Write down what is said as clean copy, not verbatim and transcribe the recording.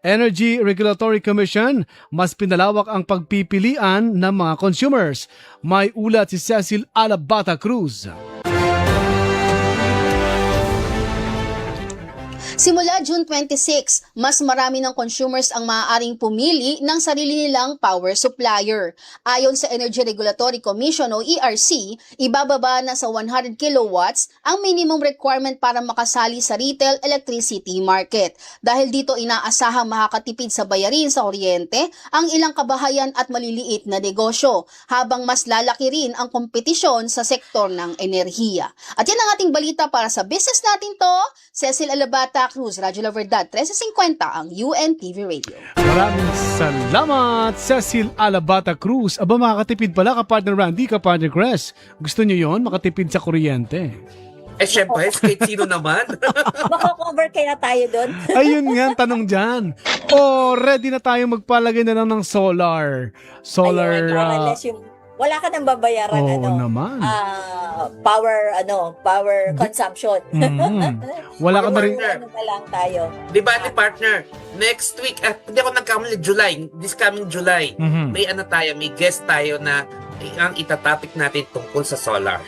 Energy Regulatory Commission, mas pinalawak ang pagpipilian ng mga consumers. May ulat si Cecil Alabata Cruz. Simula June 26, mas marami ng consumers ang maaaring pumili ng sarili nilang power supplier. Ayon sa Energy Regulatory Commission o ERC, ibababa na sa 100 kilowatts ang minimum requirement para makasali sa retail electricity market. Dahil dito inaasahang makakatipid sa bayarin sa kuryente ang ilang kabahayan at maliliit na negosyo, habang mas lalaki rin ang kompetisyon sa sektor ng enerhiya. At yan ang ating balita para sa business natin to. Cecil Alabata Cruz, Radyo La Verdad, 1350 ang UNTV Radio. Maraming salamat, Cecil Alabata Cruz. Aba, makakatipid pala kapartner Randy, kapartner Chris. Gusto niyo yon, makatipid sa kuryente? Syempre, kahit sino naman. Mako-cover kaya tayo doon? Ayun nga, tanong dyan. O, ready na tayo magpalagay na lang ng solar. Ayun, unless yung wala ka nang babayaran naman. Power consumption. Wala ka na rin. Ano na lang tayo. Di ba, partner, next week, hindi ako nagkamali, this coming July, may guest tayo na ang itatopic natin tungkol sa solar.